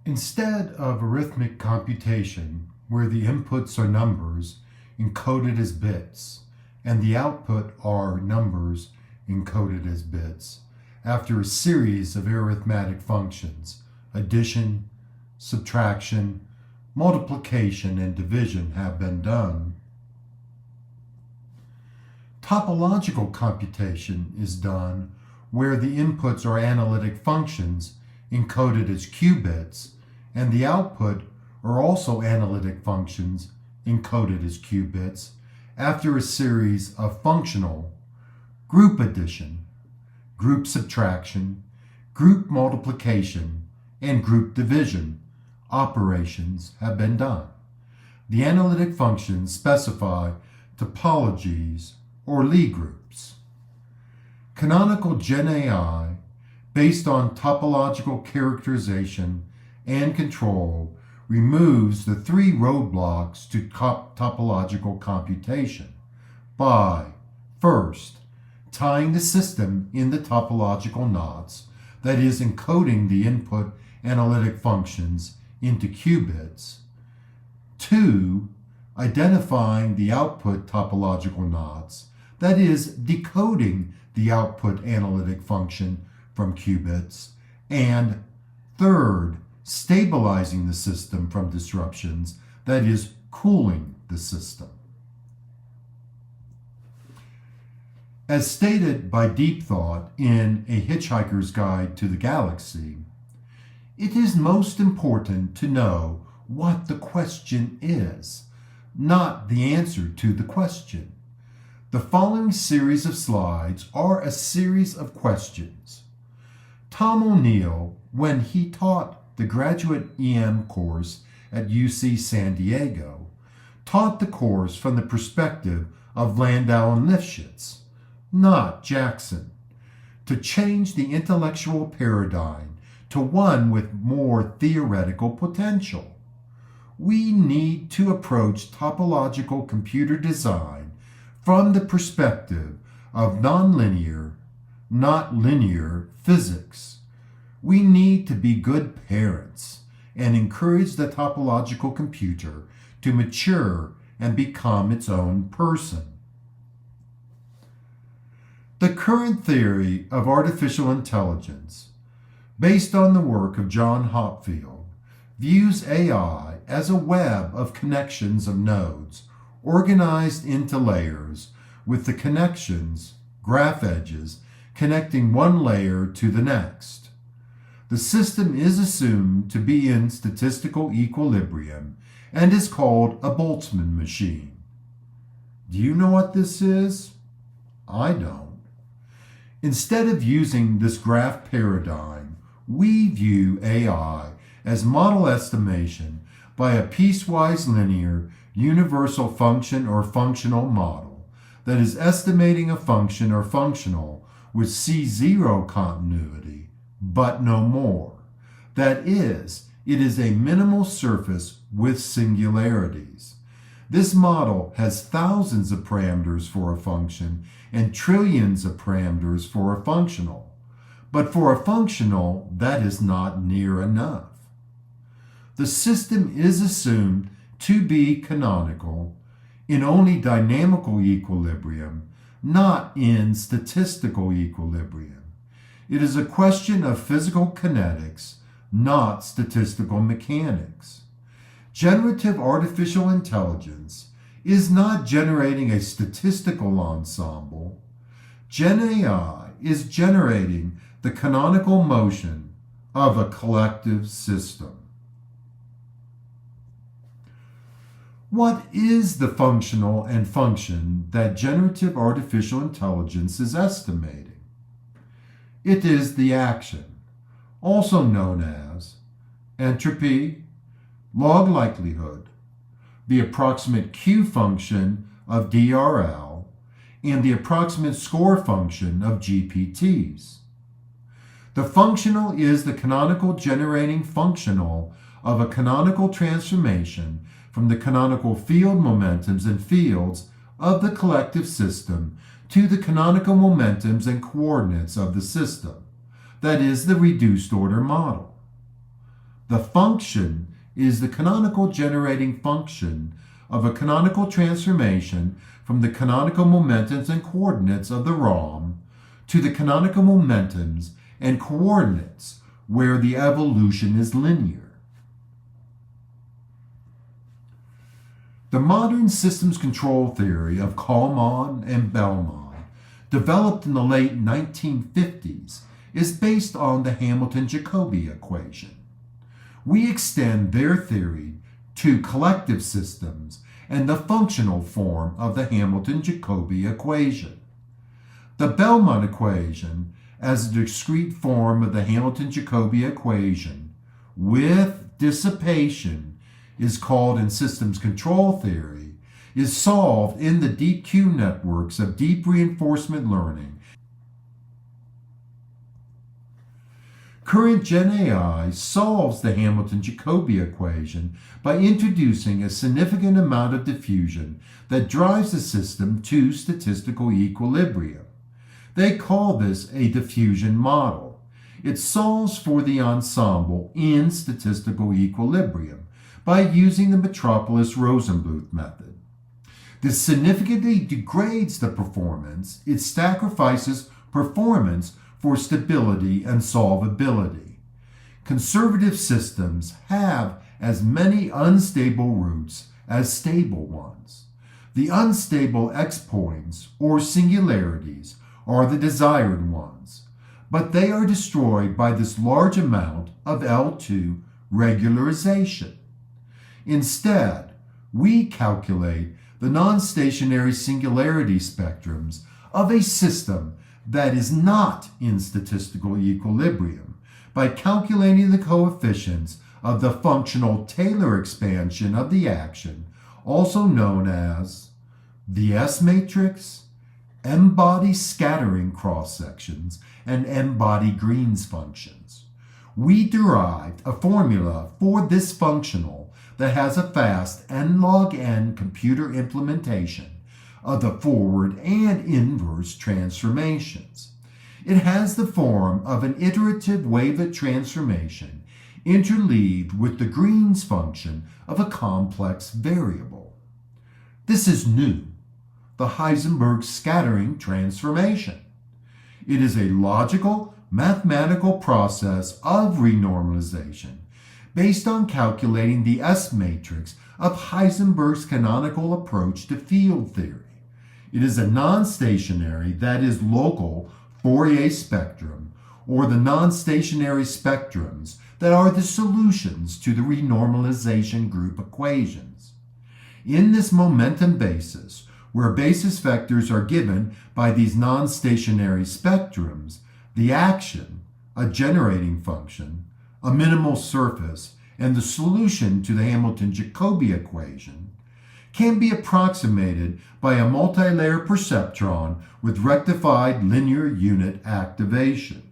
Instead of arithmetic computation, where the inputs are numbers encoded as bits, and the output are numbers encoded as bits, after a series of arithmetic functions, addition, subtraction, multiplication, and division have been done, topological computation is done where the inputs are analytic functions encoded as qubits, and the output are also analytic functions encoded as qubits after a series of functional group addition, group subtraction, group multiplication, and group division operations have been done. The analytic functions specify topologies or Lie groups. Canonical genAI, based on topological characterization and control, removes the three roadblocks to topological computation by, first, tying the system in the topological knots, that is, encoding the input analytic functions into qubits. 2, identifying the output topological knots, that is, decoding the output analytic function from qubits. And third, stabilizing the system from disruptions, that is, cooling the system. As stated by Deep Thought in A Hitchhiker's Guide to the Galaxy, it is most important to know what the question is, not the answer to the question. The following series of slides are a series of questions. Tom O'Neill, when he taught the graduate EM course at UC San Diego, taught the course from the perspective of Landau and Lifshitz, not Jackson, to change the intellectual paradigm to one with more theoretical potential. We need to approach topological computer design from the perspective of nonlinear, not linear physics. We need to be good parents and encourage the topological computer to mature and become its own person. The current theory of artificial intelligence, based on the work of John Hopfield, views AI as a web of connections of nodes organized into layers, with the connections, graph edges, connecting one layer to the next. The system is assumed to be in statistical equilibrium and is called a Boltzmann machine. Do you know what this is? I don't. Instead of using this graph paradigm, we view AI as model estimation by a piecewise linear universal function or functional model that is estimating a function or functional with C0 continuity, but no more. That is, it is a minimal surface with singularities. This model has thousands of parameters for a function and trillions of parameters for a functional. But for a functional, that is not near enough. The system is assumed to be canonical in only dynamical equilibrium, not in statistical equilibrium. It is a question of physical kinetics, not statistical mechanics. Generative artificial intelligence is not generating a statistical ensemble. genAI is generating the canonical motion of a collective system. What is the functional and function that generative artificial intelligence is estimating? It is the action, also known as entropy, log likelihood, the approximate Q function of DRL, and the approximate score function of GPTs. The functional is the canonical generating functional of a canonical transformation from the canonical field momentums and fields of the collective system to the canonical momentums and coordinates of the system, that is, the reduced order model. The function is the canonical generating function of a canonical transformation from the canonical momentums and coordinates of the ROM to the canonical momentums and coordinates where the evolution is linear. The modern systems control theory of Kalman and Bellman, developed in the late 1950s, is based on the Hamilton-Jacobi equation. We extend their theory to collective systems and the functional form of the Hamilton-Jacobi equation. The Bellman equation, as a discrete form of the Hamilton-Jacobi equation with dissipation, is called in systems control theory, is solved in the deep Q networks of deep reinforcement learning. Current genAI solves the Hamilton-Jacobi equation by introducing a significant amount of diffusion that drives the system to statistical equilibrium. They call this a diffusion model. It solves for the ensemble in statistical equilibrium by using the Metropolis-Rosenbluth method. This significantly degrades the performance. It sacrifices performance for stability and solvability. Conservative systems have as many unstable roots as stable ones. The unstable x-points or singularities are the desired ones, but they are destroyed by this large amount of L2 regularization. Instead, we calculate the non-stationary singularity spectrums of a system that is not in statistical equilibrium by calculating the coefficients of the functional Taylor expansion of the action, also known as the S-matrix, M-body scattering cross-sections, and M-body Green's functions. We derived a formula for this functional that has a fast n log n computer implementation of the forward and inverse transformations. It has the form of an iterative wavelet transformation interleaved with the Green's function of a complex variable. This is new, the Heisenberg scattering transformation. It is a logical, mathematical process of renormalization based on calculating the S-matrix of Heisenberg's canonical approach to field theory. It is a non-stationary, that is local, Fourier spectrum, or the non-stationary spectrums that are the solutions to the renormalization group equations. In this momentum basis, where basis vectors are given by these non-stationary spectrums, the action, a generating function, a minimal surface, and the solution to the Hamilton-Jacobi equation can be approximated by a multilayer perceptron with rectified linear unit activation.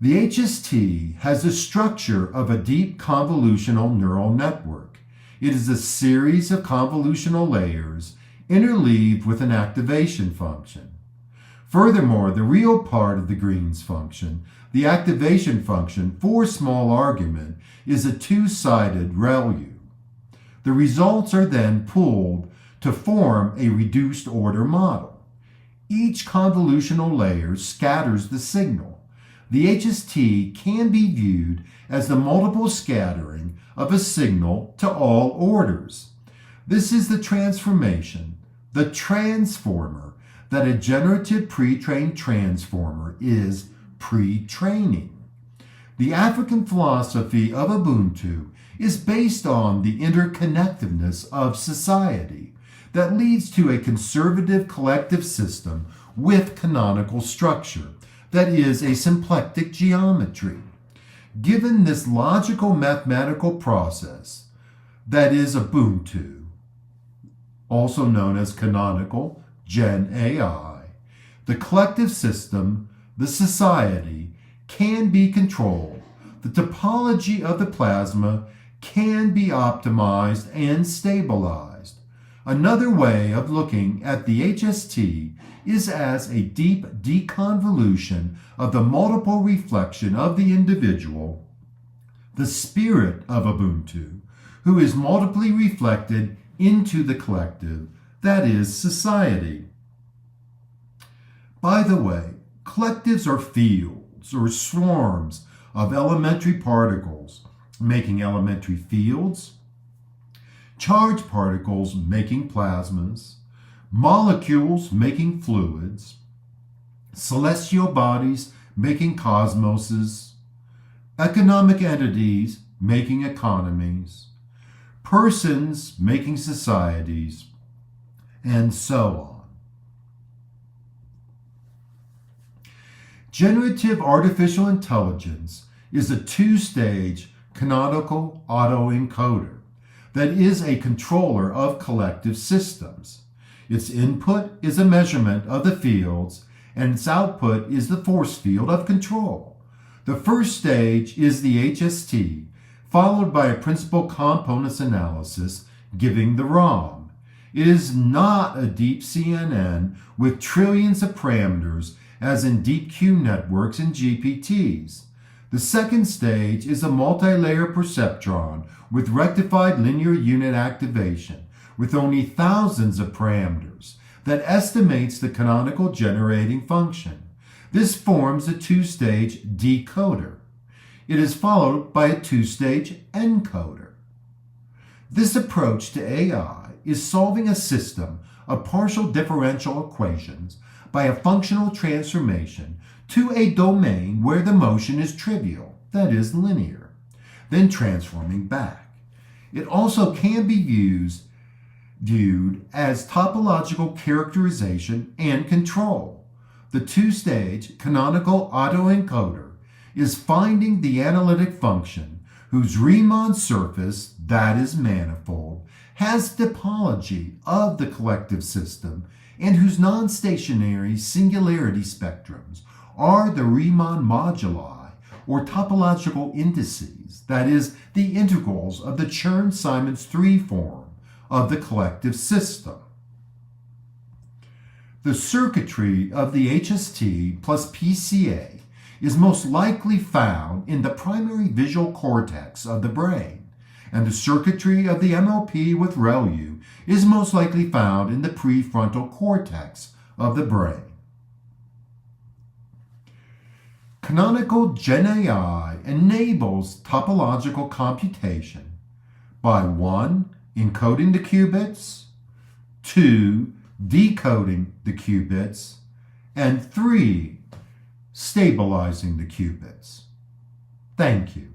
The HST has the structure of a deep convolutional neural network. It is a series of convolutional layers interleaved with an activation function. Furthermore, the real part of the Green's function, the activation function for small argument, is a two-sided ReLU. The results are then pooled to form a reduced order model. Each convolutional layer scatters the signal. The HST can be viewed as the multiple scattering of a signal to all orders. This is the transformation, the transformer, that a generative pre-trained transformer is pre-training. The African philosophy of Ubuntu is based on the interconnectedness of society that leads to a conservative collective system with canonical structure that is a symplectic geometry. Given this logical mathematical process that is Ubuntu, also known as canonical genAI, the collective system, the society, can be controlled. The topology of the plasma can be optimized and stabilized. Another way of looking at the HST is as a deep deconvolution of the multiple reflection of the individual, the spirit of Ubuntu, who is multiply reflected into the collective, that is, society. By the way, collectives are fields or swarms of elementary particles making elementary fields, charged particles making plasmas, molecules making fluids, celestial bodies making cosmoses, economic entities making economies, persons making societies, and so on. Generative Artificial Intelligence is a two-stage canonical autoencoder that is a controller of collective systems. Its input is a measurement of the fields, and its output is the force field of control. The first stage is the HST, followed by a principal components analysis, giving the ROM. It is not a deep CNN with trillions of parameters as in deep Q networks and GPTs. The second stage is a multi-layer perceptron with rectified linear unit activation with only thousands of parameters that estimates the canonical generating function. This forms a two-stage decoder. It is followed by a two-stage encoder. This approach to AI is solving a system of partial differential equations by a functional transformation to a domain where the motion is trivial, that is linear, then transforming back. It also can be viewed as topological characterization and control. The two-stage canonical autoencoder is finding the analytic function whose Riemann surface, that is manifold, has topology of the collective system and whose non-stationary singularity spectrums are the Riemann moduli or topological indices, that is, the integrals of the Chern-Simons 3 form of the collective system. The circuitry of the HST plus PCA is most likely found in the primary visual cortex of the brain, and the circuitry of the MLP with ReLU is most likely found in the prefrontal cortex of the brain. Canonical genAI enables topological computation by 1. Encoding the qubits, 2. Decoding the qubits, and 3. Stabilizing the qubits. Thank you.